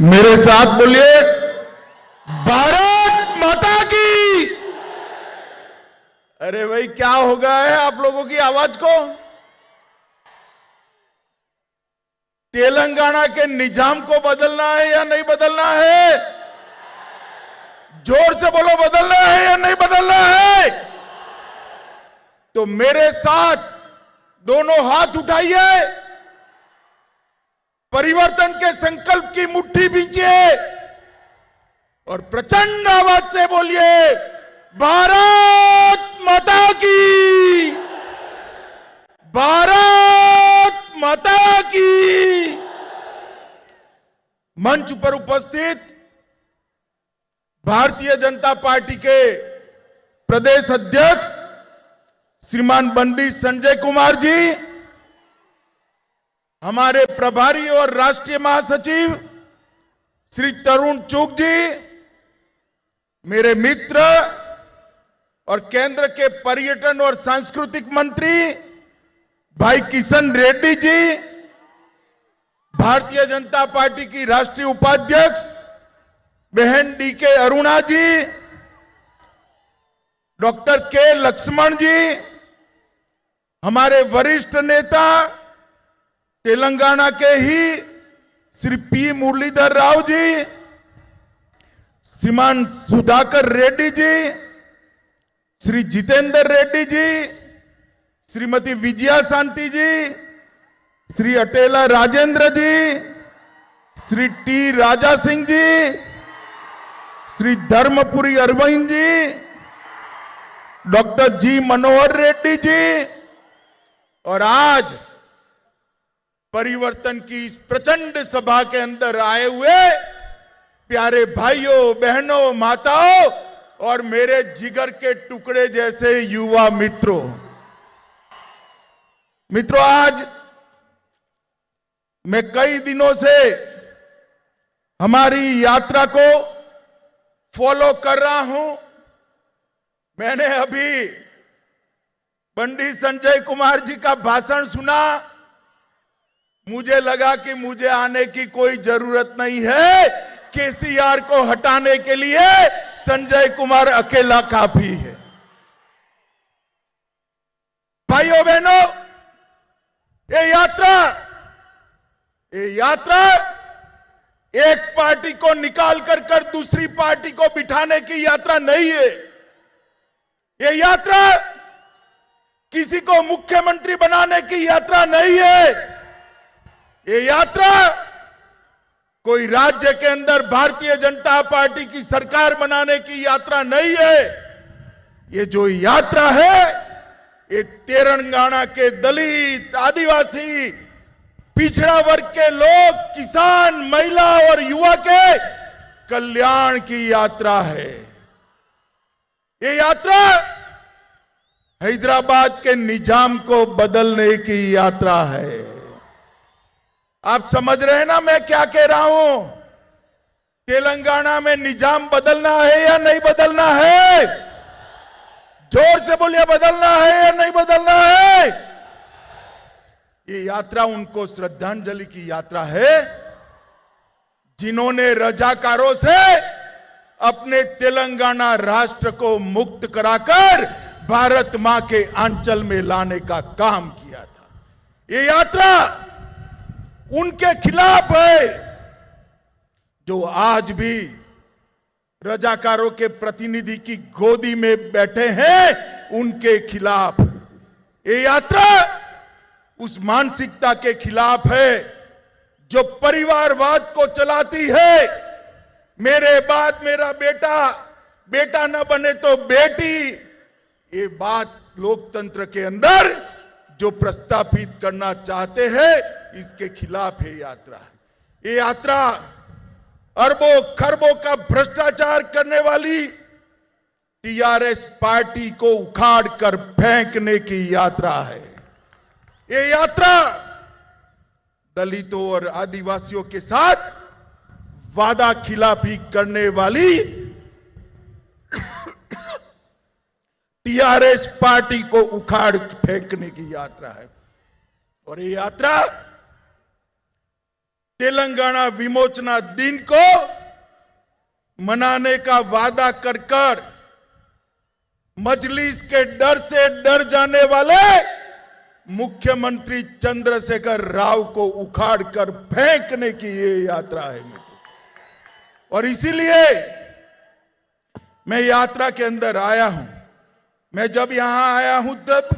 मेरे साथ बोलिए, भारत माता की। अरे भाई, क्या हो गया है आप लोगों की आवाज को? तेलंगाना के निजाम को बदलना है या नहीं बदलना है? जोर से बोलो, बदलना है या नहीं बदलना है? तो मेरे साथ दोनों हाथ उठाइए, परिवर्तन के संकल्प की मुट्ठी बींचिए और प्रचंड आवाज से बोलिए, भारत माता की, भारत माता की। मंच पर उपस्थित भारतीय जनता पार्टी के प्रदेश अध्यक्ष श्रीमान बंडी संजय कुमार जी, हमारे प्रभारी और राष्ट्रीय महासचिव श्री तरुण चुग जी, मेरे मित्र और केंद्र के पर्यटन और सांस्कृतिक मंत्री भाई किशन रेड्डी जी, भारतीय जनता पार्टी की राष्ट्रीय उपाध्यक्ष बहन डी के अरुणा जी, डॉक्टर के लक्ष्मण जी, हमारे वरिष्ठ नेता तेलंगाना के ही श्री पी मुरलीधर राव जी, श्रीमान सुधाकर रेड्डी जी, श्री जितेंद्र रेड्डी जी, श्रीमती विजया शांति जी, श्री अटेला राजेंद्र जी, श्री टी राजा सिंह जी, श्री धर्मपुरी अरविंद जी, डॉक्टर जी मनोहर रेड्डी जी, और आज परिवर्तन की इस प्रचंड सभा के अंदर आए हुए प्यारे भाइयों बहनों माताओं और मेरे जिगर के टुकड़े जैसे युवा मित्रों, आज मैं कई दिनों से हमारी यात्रा को फॉलो कर रहा हूं। मैंने अभी बंडी संजय कुमार जी का भाषण सुना, मुझे लगा कि मुझे आने की कोई जरूरत नहीं है, केसीआर को हटाने के लिए संजय कुमार अकेला काफी है। भाइयों बहनों, ये यात्रा एक पार्टी को निकाल कर दूसरी पार्टी को बिठाने की यात्रा नहीं है। ये यात्रा किसी को मुख्यमंत्री बनाने की यात्रा नहीं है। ये यात्रा कोई राज्य के अंदर भारतीय जनता पार्टी की सरकार बनाने की यात्रा नहीं है। ये जो यात्रा है, ये तेलंगाना के दलित, आदिवासी, पिछड़ा वर्ग के लोग, किसान, महिला और युवा के कल्याण की यात्रा है। ये यात्रा हैदराबाद के निजाम को बदलने की यात्रा है। आप समझ रहे हैं ना मैं क्या कह रहा हूं? तेलंगाना में निजाम बदलना है या नहीं बदलना है? जोर से बोलिए, बदलना है या नहीं बदलना है? ये यात्रा उनको श्रद्धांजलि की यात्रा है जिन्होंने रजाकारों से अपने तेलंगाना राष्ट्र को मुक्त कराकर भारत मां के आंचल में लाने का काम किया था। ये यात्रा उनके खिलाफ है जो आज भी रजाकारों के प्रतिनिधि की गोदी में बैठे हैं, उनके खिलाफ। ये यात्रा उस मानसिकता के खिलाफ है जो परिवारवाद को चलाती है। मेरे बाद मेरा बेटा, बेटा न बने तो बेटी, ये बात लोकतंत्र के अंदर जो प्रस्तावित करना चाहते हैं, इसके खिलाफ ये यात्रा है। ये यात्रा अरबों खरबों का भ्रष्टाचार करने वाली टीआरएस पार्टी को उखाड़ कर फेंकने की यात्रा है। ये यात्रा दलितों और आदिवासियों के साथ वादा खिलाफी करने वाली टीआरएस पार्टी को उखाड़ फेंकने की यात्रा है। और ये यात्रा तेलंगाना विमोचना दिन को मनाने का वादा कर कर मजलिस के डर से डर जाने वाले मुख्यमंत्री चंद्रशेखर राव को उखाड़ कर फेंकने की ये यात्रा है मित्रों। और इसीलिए मैं यात्रा के अंदर आया हूं। मैं जब यहां आया हूं तब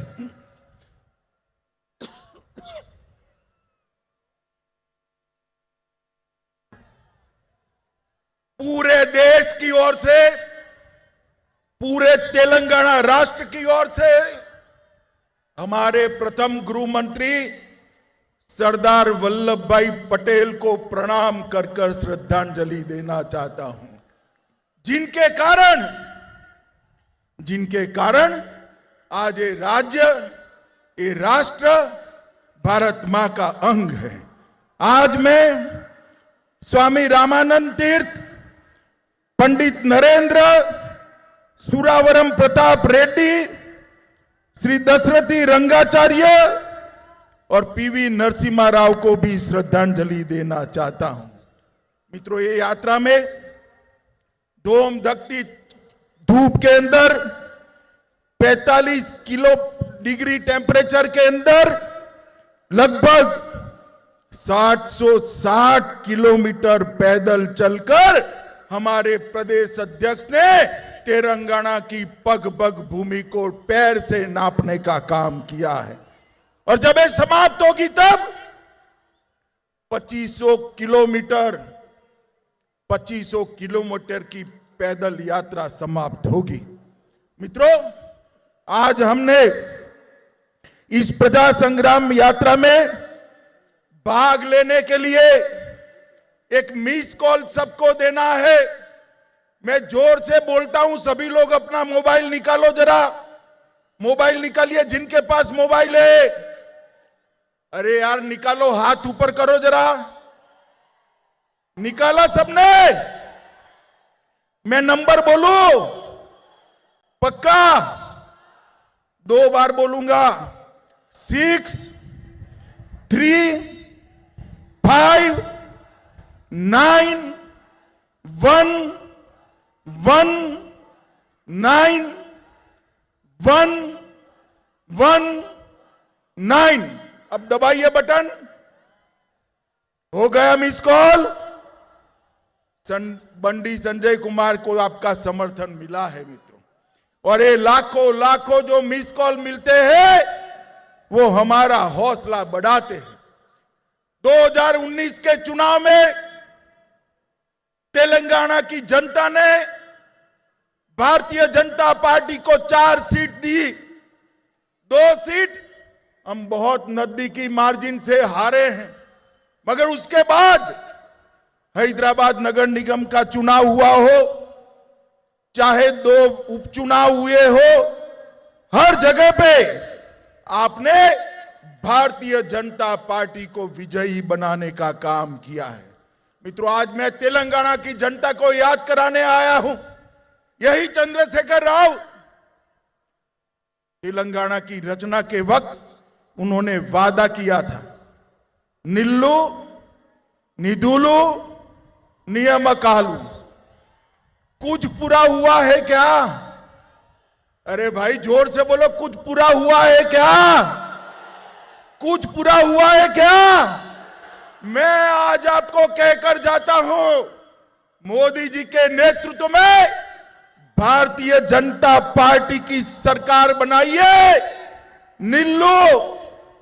पूरे देश की ओर से, पूरे तेलंगाना राष्ट्र की ओर से हमारे प्रथम गृह मंत्री सरदार वल्लभ भाई पटेल को प्रणाम कर कर श्रद्धांजलि देना चाहता हूं, जिनके कारण आज ये राज्य, ये राष्ट्र भारत मां का अंग है। आज मैं स्वामी रामानंद तीर्थ, पंडित नरेंद्र, सुरावरम प्रताप रेड्डी, श्री दशरथी रंगाचार्य और पीवी नरसिम्हा राव को भी श्रद्धांजलि देना चाहता हूं। मित्रों, ये यात्रा में धूम धकती धूप के अंदर 45 डिग्री टेम्परेचर के अंदर लगभग 760 किलोमीटर पैदल चलकर हमारे प्रदेश अध्यक्ष ने तेलंगाना की पग पग भूमि को पैर से नापने का काम किया है। और जब ये समाप्त होगी तब 2500 किलोमीटर की पैदल यात्रा समाप्त होगी। मित्रों, आज हमने इस प्रजा संग्राम यात्रा में भाग लेने के लिए एक मिस कॉल सबको देना है। मैं जोर से बोलता हूं, सभी लोग अपना मोबाइल निकालो, जरा मोबाइल निकालिए जिनके पास मोबाइल है। अरे यार निकालो, हाथ ऊपर करो जरा। निकाला सबने? मैं नंबर बोलूं? पक्का 2 बार बोलूंगा। 6 3 5 9 1 1 9 1 1 9। अब दबाइए बटन। हो गया मिस कॉल। बंडी संजय कुमार को आपका समर्थन मिला है मित्रों। और ये लाखों जो मिस कॉल मिलते हैं वो हमारा हौसला बढ़ाते हैं। 2019 के चुनाव में तेलंगाना की जनता ने भारतीय जनता पार्टी को 4 सीट दी। 2 सीट हम बहुत नजदीकी मार्जिन से हारे हैं, मगर उसके बाद हैदराबाद नगर निगम का चुनाव हुआ हो, चाहे 2 उपचुनाव हुए हो, हर जगह पे आपने भारतीय जनता पार्टी को विजयी बनाने का काम किया है। मित्रों, आज मैं तेलंगाना की जनता को याद कराने आया हूं। यही चंद्रशेखर राव तेलंगाना की रचना के वक्त उन्होंने वादा किया था, निल्लू निधुलू नियमकालू। कुछ पूरा हुआ है क्या? अरे भाई जोर से बोलो, कुछ पूरा हुआ है क्या? कुछ पूरा हुआ है क्या? मैं आज आपको कहकर जाता हूं, मोदी जी के नेतृत्व में भारतीय जनता पार्टी की सरकार बनाइए। निल्लू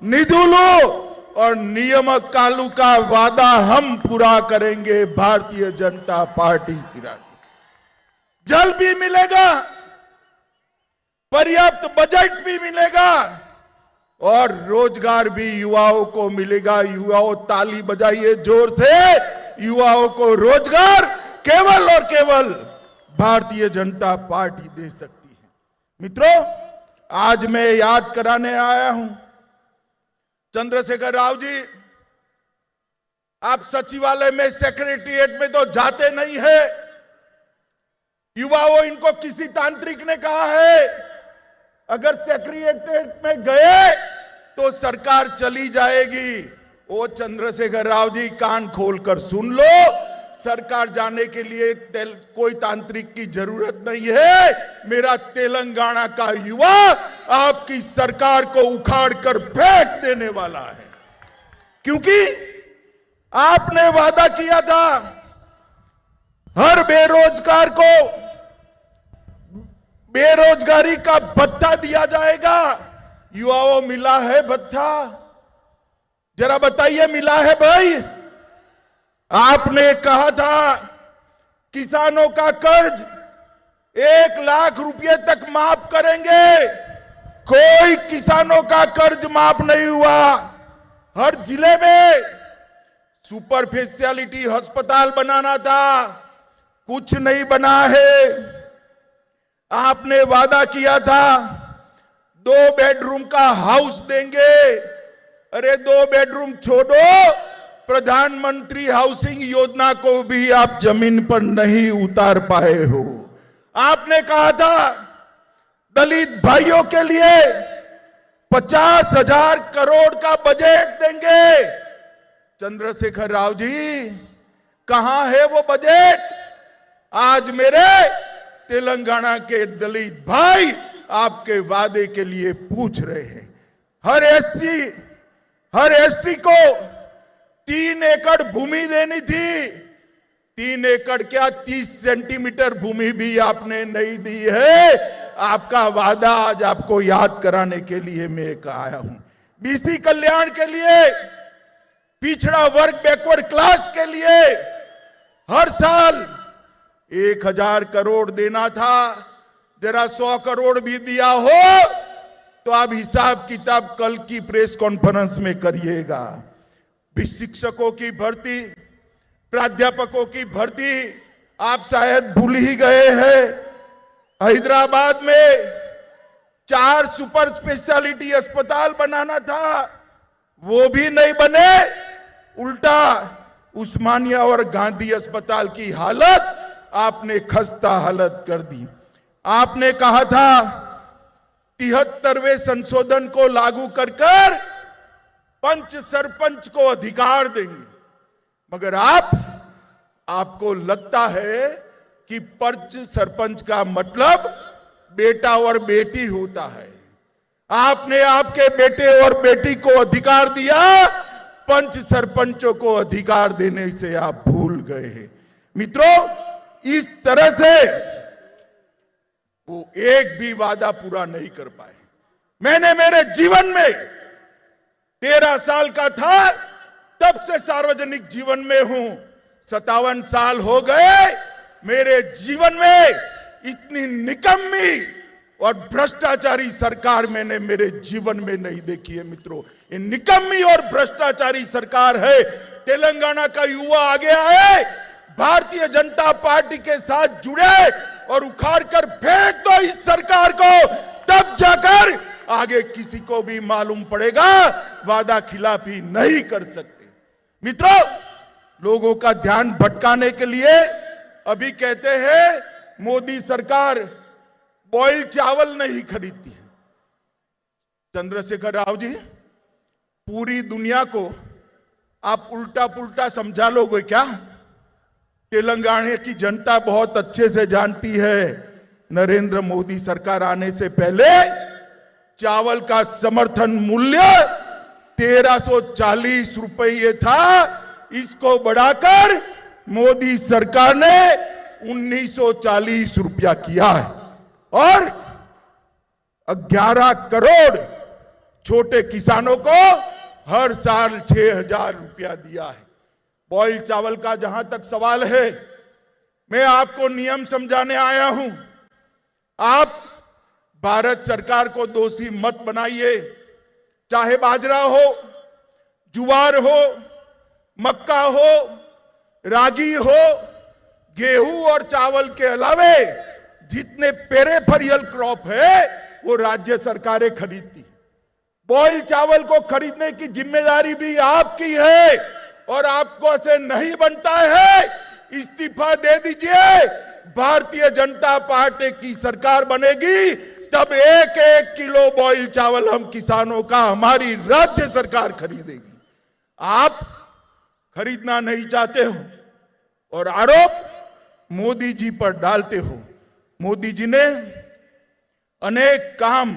निधुलू और नियामक कालू का वादा हम पूरा करेंगे भारतीय जनता पार्टी की राज। जल भी मिलेगा, पर्याप्त बजट भी मिलेगा और रोजगार भी युवाओं को मिलेगा। युवाओं ताली बजाइए जोर से। युवाओं को रोजगार केवल और केवल भारतीय जनता पार्टी दे सकती है। मित्रों, आज मैं याद कराने आया हूं, चंद्रशेखर राव जी, आप सचिवालय में, सेक्रेटरिएट में तो जाते नहीं है। युवाओं, इनको किसी तांत्रिक ने कहा है अगर सेक्रेटरिएट में गए तो सरकार चली जाएगी। ओ चंद्रशेखर राव जी, कान खोलकर सुन लो, सरकार जाने के लिए कोई तांत्रिक की जरूरत नहीं है। मेरा तेलंगाना का युवा आपकी सरकार को उखाड़ कर फेंक देने वाला है, क्योंकि आपने वादा किया था हर बेरोजगार को बेरोजगारी का भत्ता दिया जाएगा। युवाओं, मिला है भत्ता? जरा बताइए, मिला है भाई? आपने कहा था किसानों का कर्ज 1 लाख रुपए तक माफ करेंगे, कोई किसानों का कर्ज माफ नहीं हुआ। हर जिले में सुपर स्पेशलिटी अस्पताल बनाना था, कुछ नहीं बना है। आपने वादा किया था 2 बेडरूम का हाउस देंगे। अरे 2 बेडरूम छोड़ो, प्रधानमंत्री हाउसिंग योजना को भी आप जमीन पर नहीं उतार पाए हो। आपने कहा था दलित भाइयों के लिए 50,000 करोड़ का बजट देंगे। चंद्रशेखर राव जी, कहां है वो बजट? आज मेरे तेलंगाना के दलित भाई आपके वादे के लिए पूछ रहे हैं। हर एससी, हर एसटी को 3 एकड़ भूमि देनी थी। 3 एकड़ क्या, 30 सेंटीमीटर भूमि भी आपने नहीं दी है। आपका वादा आज आपको याद कराने के लिए मैं आया हूं। बीसी कल्याण के लिए, पिछड़ा वर्ग बैकवर्ड क्लास के लिए हर साल 1,000 करोड़ देना था। जरा 100 करोड़ भी दिया हो तो आप हिसाब किताब कल की प्रेस कॉन्फ्रेंस में करिएगा। शिक्षकों की भर्ती, प्राध्यापकों की भर्ती आप शायद भूल ही गए हैं। हैदराबाद में 4 सुपर स्पेशलिटी अस्पताल बनाना था, वो भी नहीं बने। उल्टा उस्मानिया और गांधी अस्पताल की हालत आपने खस्ता हालत कर दी। आपने कहा था 73वें संशोधन को लागू कर पंच सरपंच को अधिकार देंगे, मगर आपको लगता है कि पंच सरपंच का मतलब बेटा और बेटी होता है। आपने आपके बेटे और बेटी को अधिकार दिया, पंच सरपंचों को अधिकार देने से आप भूल गए हैं। मित्रों, इस तरह से वो एक भी वादा पूरा नहीं कर पाए। मैंने मेरे जीवन में 13 साल का था तब से सार्वजनिक जीवन में हूं, 57 साल हो गए। मेरे जीवन में इतनी निकम्मी और भ्रष्टाचारी सरकार मैंने मेरे जीवन में नहीं देखी है। मित्रों, ये निकम्मी और भ्रष्टाचारी सरकार है। तेलंगाना का युवा आगे आए, भारतीय जनता पार्टी के साथ जुड़े और उखाड़ कर फेंक दो इस सरकार को, तब जाकर आगे किसी को भी मालूम पड़ेगा वादा खिलाफी नहीं कर सकते। मित्रों, लोगों का ध्यान भटकाने के लिए अभी कहते हैं मोदी सरकार बॉइल्ड चावल नहीं खरीदती है। चंद्रशेखर राव जी, पूरी दुनिया को आप उल्टा पुल्टा समझा लोगे क्या? तेलंगाना की जनता बहुत अच्छे से जानती है, नरेंद्र मोदी सरकार आने से पहले चावल का समर्थन मूल्य 1340 रुपये था। इसको बढ़ाकर मोदी सरकार ने 1940 रुपया किया है और 11 करोड़ छोटे किसानों को हर साल 6,000 रुपया दिया है। बॉइल्ड चावल का जहां तक सवाल है, मैं आपको नियम समझाने आया हूं। आप भारत सरकार को दोषी मत बनाइए। चाहे बाजरा हो, जुवार हो, मक्का हो, रागी हो, गेहूं और चावल के अलावे जितने पेरिफेरल क्रॉप है वो राज्य सरकारें खरीदती। बॉइल्ड चावल को खरीदने की जिम्मेदारी भी आपकी है और आपको ऐसे नहीं बनता है। इस्तीफा दे दीजिए, भारतीय जनता पार्टी की सरकार बनेगी, तब 1-1 किलो बॉइल्ड चावल हम किसानों का हमारी राज्य सरकार खरीदेगी। आप खरीदना नहीं चाहते हो और आरोप मोदी जी पर डालते हो। मोदी जी ने अनेक काम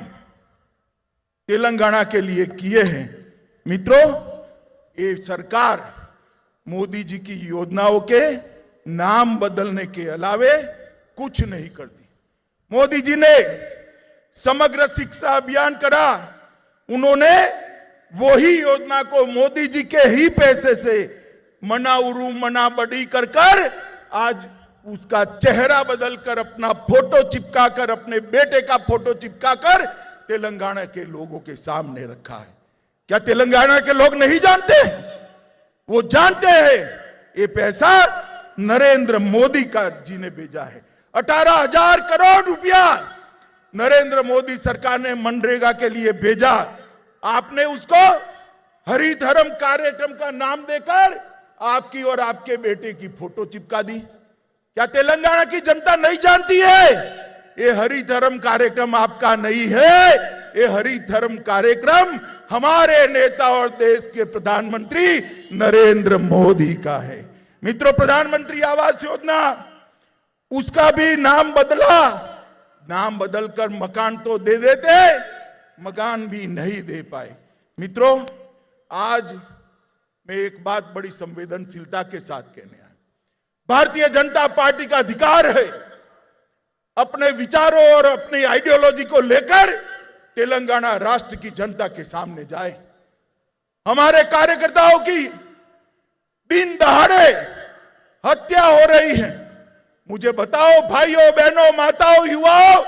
तेलंगाना के लिए किए हैं। मित्रों, ये सरकार मोदी जी की योजनाओं के नाम बदलने के अलावे कुछ नहीं करती। मोदी जी ने समग्र शिक्षा अभियान करा, उन्होंने वही योजना को मोदी जी के ही पैसे से मना उरू मना बड़ी कर आज उसका चेहरा बदलकर अपना फोटो चिपकाकर, अपने बेटे का फोटो चिपकाकर तेलंगाना के लोगों के सामने रखा है। क्या तेलंगाना के लोग नहीं जानते? वो जानते हैं ये पैसा नरेंद्र मोदी का जी ने भेजा है। 18,000 करोड़ रुपया नरेंद्र मोदी सरकार ने मनरेगा के लिए भेजा। आपने उसको हरित हरम कार्यक्रम का नाम देकर आपकी और आपके बेटे की फोटो चिपका दी। क्या तेलंगाना की जनता नहीं जानती है? ये हरित हरम कार्यक्रम आपका नहीं है, ये हरित हरम कार्यक्रम हमारे नेता और देश के प्रधानमंत्री नरेंद्र मोदी का है। मित्रों, प्रधानमंत्री आवास योजना, उसका भी नाम बदला। नाम बदलकर मकान तो दे देते, मकान भी नहीं दे पाए। मित्रों, आज मैं एक बात बड़ी संवेदनशीलता के साथ कहने आया। भारतीय जनता पार्टी का अधिकार है अपने विचारों और अपनी आइडियोलॉजी को लेकर तेलंगाना राष्ट्र की जनता के सामने जाए। हमारे कार्यकर्ताओं की दिन दहाड़े हत्या हो रही है। मुझे बताओ भाइयों, बहनों, माताओं, युवाओं,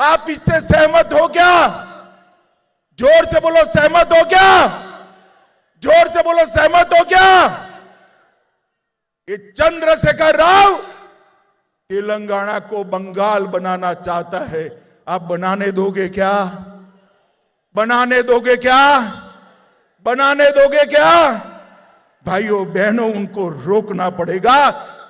आप इससे सहमत हो क्या? जोर से बोलो, सहमत हो क्या? जोर से बोलो, सहमत हो क्या? ये चंद्रशेखर राव तेलंगाना को बंगाल बनाना चाहता है। आप बनाने दोगे क्या? बनाने दोगे क्या? बनाने दोगे क्या? भाइयों बहनों, उनको रोकना पड़ेगा।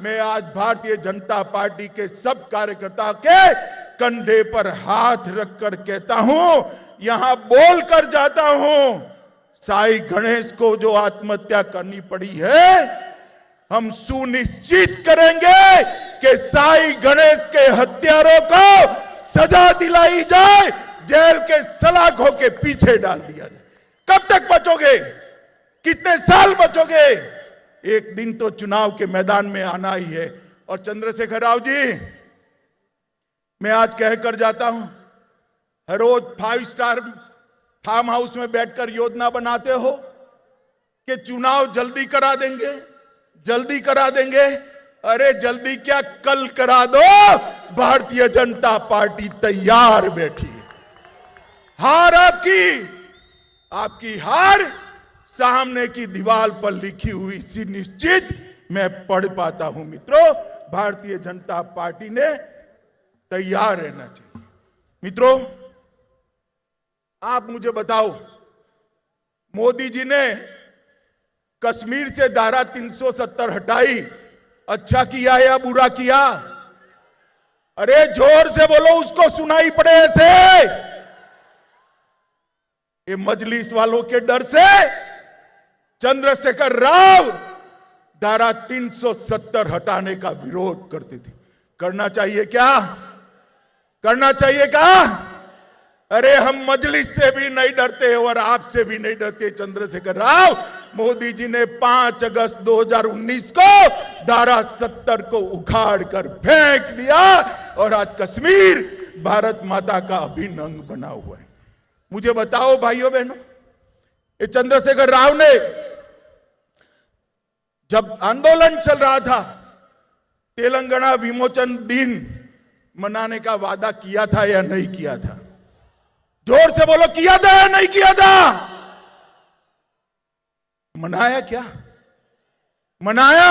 मैं आज भारतीय जनता पार्टी के सब कार्यकर्ता के कंधे पर हाथ रखकर कहता हूं, यहां बोलकर जाता हूं, साई गणेश को जो आत्महत्या करनी पड़ी है, हम सुनिश्चित करेंगे कि साई गणेश के हत्यारों को सजा दिलाई जाए, जेल के सलाखों के पीछे डाल दिया जाए। कब तक बचोगे? कितने साल बचोगे? एक दिन तो चुनाव के मैदान में आना ही है। और चंद्रशेखर राव जी, मैं आज कहकर जाता हूं, हर रोज 5 स्टार फार्म हाउस में बैठकर योजना बनाते हो कि चुनाव जल्दी करा देंगे, जल्दी करा देंगे। अरे जल्दी क्या, कल करा दो। भारतीय जनता पार्टी तैयार बैठी है। हार आपकी हार सामने की दीवार पर लिखी हुई सी निश्चित मैं पढ़ पाता हूं। मित्रों, भारतीय जनता पार्टी ने तैयार रहना चाहिए। मित्रों, आप मुझे बताओ, मोदी जी ने कश्मीर से धारा 370 हटाई, अच्छा किया या बुरा किया? अरे जोर से बोलो, उसको सुनाई पड़े ऐसे। ये मजलिस वालों के डर से चंद्रशेखर राव धारा 370 हटाने का विरोध करते थे। करना चाहिए क्या? करना चाहिए क्या? अरे हम मजलिस से भी नहीं डरते और आपसे भी नहीं डरते चंद्रशेखर राव। मोदी जी ने 5 अगस्त 2019 को धारा 70 को उखाड़ कर फेंक दिया और आज कश्मीर भारत माता का अभिन्न अंग बना हुआ है। मुझे बताओ भाइयों बहनों, ये चंद्रशेखर राव ने जब आंदोलन चल रहा था, तेलंगाना विमोचन दिन मनाने का वादा किया था या नहीं किया था? जोर से बोलो, किया था या नहीं किया था? मनाया क्या? मनाया?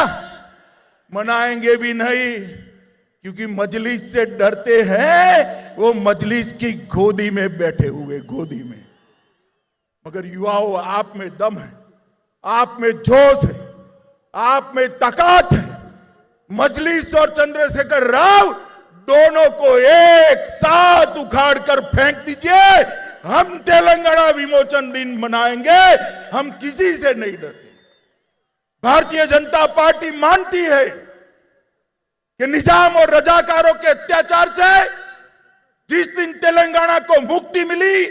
मनाएंगे भी नहीं, क्योंकि मजलिस से डरते हैं। वो मजलिस की गोदी में बैठे हुए, गोदी में। मगर युवाओं, आप में दम है, आप में जोश है, आप में ताकत है। मजलिस और चंद्रशेखर राव दोनों को एक साथ उखाड़ कर फेंक दीजिए। हम तेलंगाना विमोचन दिन मनाएंगे, हम किसी से नहीं डरते। भारतीय जनता पार्टी मानती है कि निजाम और रजाकारों के अत्याचार से जिस दिन तेलंगाना को मुक्ति मिली,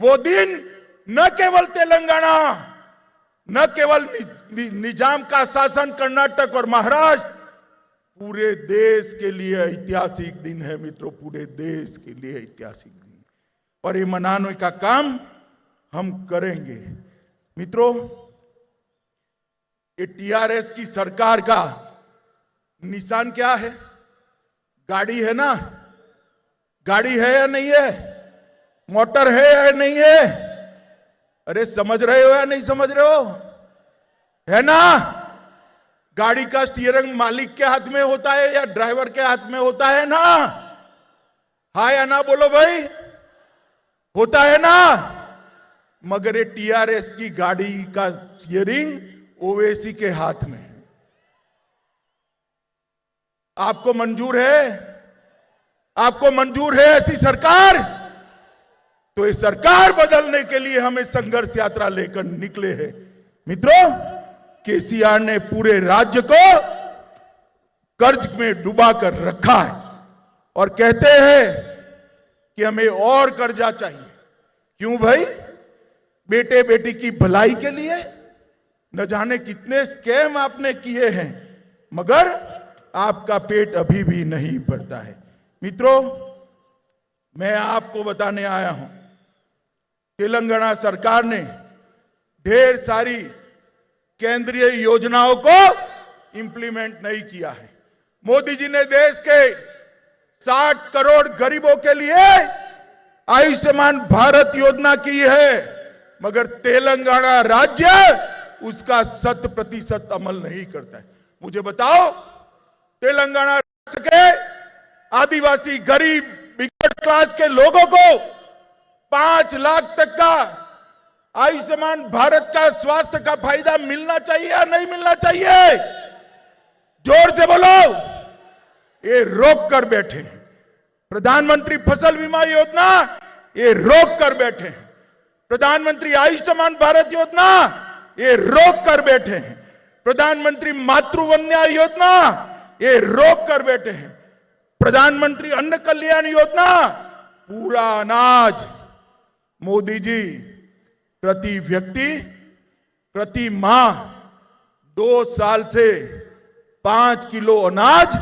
वो दिन न केवल तेलंगाना, न केवल निजाम का शासन कर्नाटक और महाराष्ट्र, पूरे देश के लिए ऐतिहासिक दिन है मित्रों, पूरे देश के लिए ऐतिहासिक दिन। और ये मनाने का काम हम करेंगे मित्रों। ये टीआरएस की सरकार का निशान क्या है? गाड़ी है ना? गाड़ी है या नहीं है? मोटर है या नहीं है? अरे समझ रहे हो या नहीं समझ रहे हो? है ना? गाड़ी का स्टीयरिंग मालिक के हाथ में होता है या ड्राइवर के हाथ में होता है ना? हाँ या ना बोलो भाई, होता है ना? मगर ये टीआरएस की गाड़ी का स्टीयरिंग ओवैसी के हाथ में है। आपको मंजूर है? आपको मंजूर है ऐसी सरकार? तो ये सरकार बदलने के लिए हमें संघर्ष यात्रा लेकर निकले हैं मित्रों। केसीआर ने पूरे राज्य को कर्ज में डुबा कर रखा है और कहते हैं कि हमें और कर्जा चाहिए। क्यों भाई? बेटे बेटी की भलाई के लिए? न जाने कितने स्कैम आपने किए हैं, मगर आपका पेट अभी भी नहीं भरता है मित्रों। मैं आपको बताने आया हूं, तेलंगाना सरकार ने ढेर सारी केंद्रीय योजनाओं को इंप्लीमेंट नहीं किया है। मोदी जी ने देश के 60 करोड़ गरीबों के लिए आयुष्मान भारत योजना की है, मगर तेलंगाना राज्य उसका 100% अमल नहीं करता है। मुझे बताओ, तेलंगाना राज्य के आदिवासी गरीब मिडिल क्लास के लोगों को 5 लाख तक का आयुष्मान भारत का स्वास्थ्य का फायदा मिलना चाहिए या नहीं मिलना चाहिए? जोर से बोलो। ये रोक कर बैठे। प्रधानमंत्री फसल बीमा योजना ये रोक कर बैठे। प्रधानमंत्री आयुष्मान भारत योजना ये रोक कर बैठे हैं। प्रधानमंत्री मातृवंदना योजना ये रोक कर बैठे हैं। प्रधानमंत्री अन्न कल्याण योजना, पूरा अनाज मोदी जी प्रति व्यक्ति प्रति माह 2 साल से 5 किलो अनाज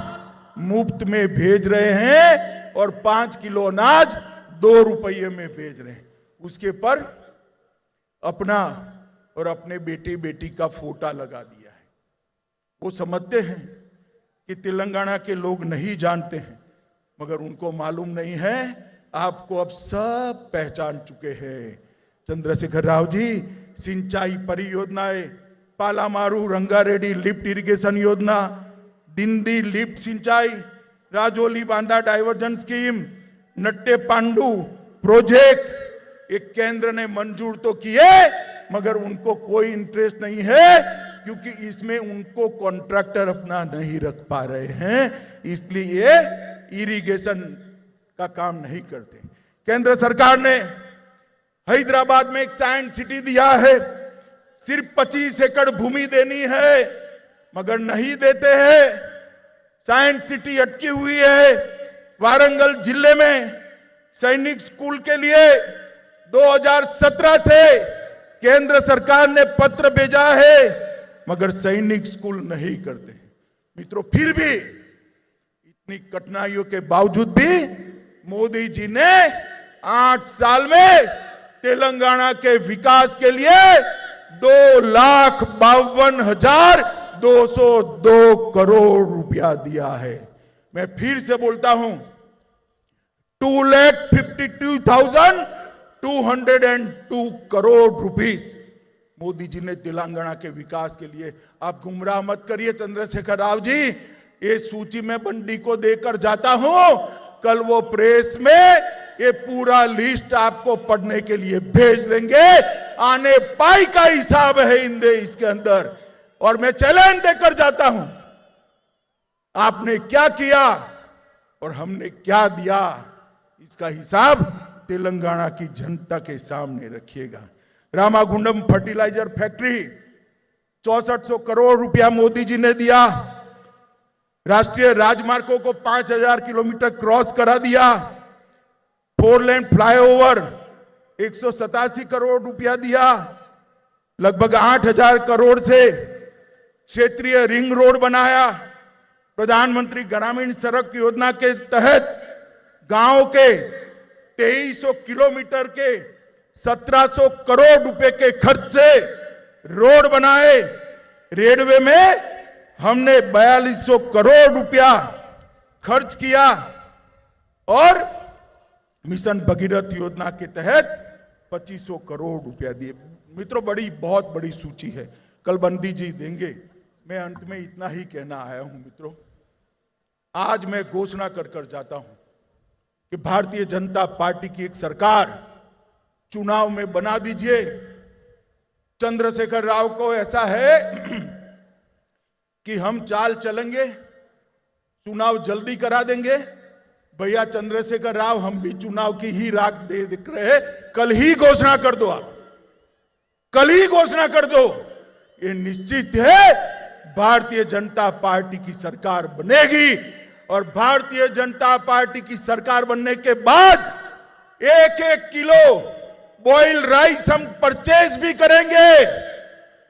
मुफ्त में भेज रहे हैं और 5 किलो अनाज 2 रुपये में भेज रहे हैं। उसके पर अपना और अपने बेटे बेटी का फोटा लगा दिया है। वो समझते हैं कि तेलंगाना के लोग नहीं जानते हैं, मगर उनको मालूम नहीं है। आपको अब सब पहचान चुके हैं। चंद्रशेखर राव जी सिंचाई परियोजनाएं, पालामारू रंगारेड्डी लिफ्ट इरिगेशन योजना, दिंदी लिफ्ट सिंचाई, Rajolibanda diversion scheme, Nettempadu project, एक केंद्र ने मंजूर तो किए, मगर उनको कोई इंटरेस्ट नहीं है, क्योंकि इसमें उनको कॉन्ट्रैक्टर अपना नहीं रख पा रहे हैं, इसलिए इरिगेशन का काम नहीं करते। केंद्र सरकार ने हैदराबाद में एक साइंस सिटी दिया है, सिर्फ 25 एकड़ भूमि देनी है, मगर नहीं देते हैं। साइंस सिटी अटकी हुई है। वारंगल जिले में सैनिक स्कूल के लिए 2017 से केंद्र सरकार ने पत्र भेजा है, मगर सैनिक स्कूल नहीं करते हैं मित्रों। फिर भी इतनी कठिनाइयों के बावजूद भी मोदी जी ने 8 साल में तेलंगाना के विकास के लिए 2,52,202 करोड़ रुपया दिया है। मैं फिर से बोलता हूं, 2,52,202 करोड़ रुपीस मोदी जी ने तेलंगाना के विकास के लिए। आप गुमराह मत करिए चंद्रशेखर राव जी, ये सूची में बंडी को देकर जाता हूं, कल वो प्रेस में ये पूरा लिस्ट आपको पढ़ने के लिए भेज देंगे। आने पाई का हिसाब है इसके अंदर, और मैं चैलेंज देकर जाता हूं, आपने क्या किया और हमने क्या दिया, इसका हिसाब तेलंगाना की जनता के सामने रखिएगा। रामागुंडम फर्टिलाइजर फैक्ट्री 6400 करोड़ रुपया मोदी जी ने दिया। राष्ट्रीय राजमार्गों को 5000 किलोमीटर क्रॉस करा दिया। 4 लेन फ्लाईओवर 187 करोड़ रुपया दिया। लगभग 8000 करोड़ से क्षेत्रीय रिंग रोड बनाया। प्रधानमंत्री ग्रामीण सड़क योजना के तहत गांव के 2300 किलोमीटर के 1700 करोड़ रुपए के खर्च से रोड बनाए। रेलवे में हमने 4200 करोड़ रुपया खर्च किया और मिशन भगीरथ योजना के तहत 2500 करोड़ रुपया दिए। मित्रों, बहुत बड़ी सूची है, कल बंदी जी देंगे। मैं अंत में इतना ही कहना आया हूं मित्रों, आज मैं घोषणा कर जाता हूं कि भारतीय जनता पार्टी की एक सरकार चुनाव में बना दीजिए। चंद्रशेखर राव को ऐसा है कि हम चाल चलेंगे, चुनाव जल्दी करा देंगे। भैया चंद्रशेखर राव, हम भी चुनाव की ही राख दे दिख रहे हैं, कल ही घोषणा कर दो। आप कल ही घोषणा कर दो। ये निश्चित है भारतीय जनता पार्टी की सरकार बनेगी और भारतीय जनता पार्टी की सरकार बनने के बाद 1-1 किलो बॉइल्ड राइस हम परचेज भी करेंगे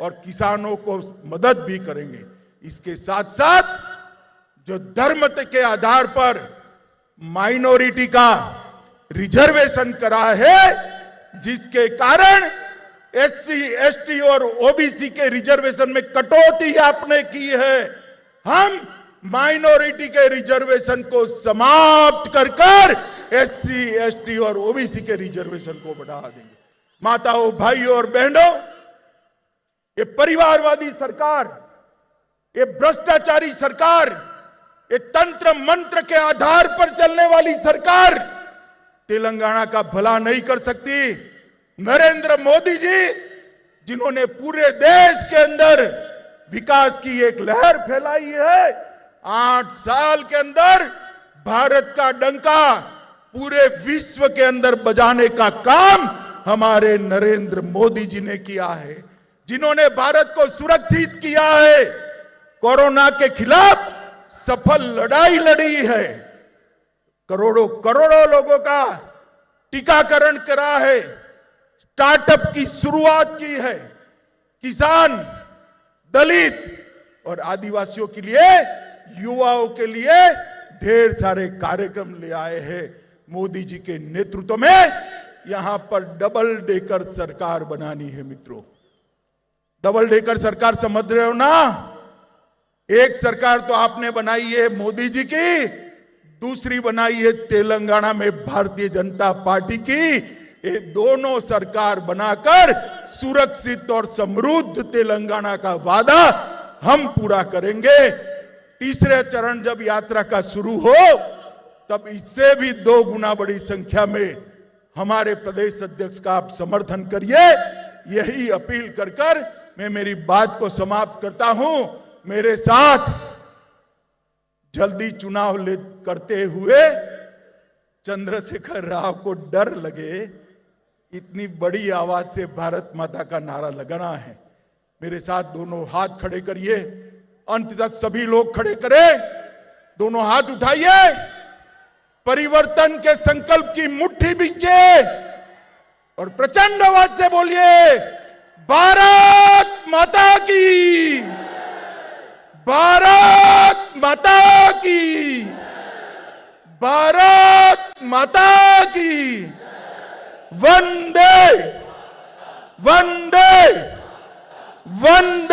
और किसानों को मदद भी करेंगे। इसके साथ साथ जो धर्म के आधार पर माइनॉरिटी का रिजर्वेशन करा है, जिसके कारण एससी, एसटी और ओबीसी के रिजर्वेशन में कटौती आपने की है, हम माइनॉरिटी के रिजर्वेशन को समाप्त कर एससी, एसटी और ओबीसी के रिजर्वेशन को बढ़ा देंगे। माताओं, भाइयों और बहनों, ये परिवारवादी सरकार, ये भ्रष्टाचारी सरकार, ये तंत्र मंत्र के आधार पर चलने वाली सरकार तेलंगाना का भला नहीं कर सकती। नरेंद्र मोदी जी, जिन्होंने पूरे देश के अंदर विकास की एक लहर फैलाई है, 8 साल के अंदर भारत का डंका पूरे विश्व के अंदर बजाने का काम हमारे नरेंद्र मोदी जी ने किया है, जिन्होंने भारत को सुरक्षित किया है, कोरोना के खिलाफ सफल लड़ाई लड़ी है, करोड़ों करोड़ों लोगों का टीकाकरण करा है, स्टार्टअप की शुरुआत की है, किसान, दलित और आदिवासियों के लिए, युवाओं के लिए ढेर सारे कार्यक्रम ले आए हैं। मोदी जी के नेतृत्व में यहां पर डबल डेकर सरकार बनानी है। मित्रों, डबल डेकर सरकार समझ रहे हो ना? एक सरकार तो आपने बनाई है मोदी जी की, दूसरी बनाई है तेलंगाना में भारतीय जनता पार्टी की। ये दोनों सरकार बनाकर सुरक्षित और समृद्ध तेलंगाना का वादा हम पूरा करेंगे। तीसरे चरण जब यात्रा का शुरू हो, तब इससे भी 2 गुना बड़ी संख्या में हमारे प्रदेश अध्यक्ष का आप समर्थन करिए। यही अपील कर मैं मेरी बात को समाप्त करता हूं। मेरे साथ जल्दी चुनाव करते हुए चंद्रशेखर राव को डर लगे, इतनी बड़ी आवाज से भारत माता का नारा लगाना है। मेरे साथ दोनों हाथ खड़े करिए, अंत तक सभी लोग खड़े करें, दोनों हाथ उठाइए, परिवर्तन के संकल्प की मुट्ठी बींचे और प्रचंड आवाज से बोलिए, भारत माता की, भारत माता की, भारत माता की। वंदे वंदे वंदे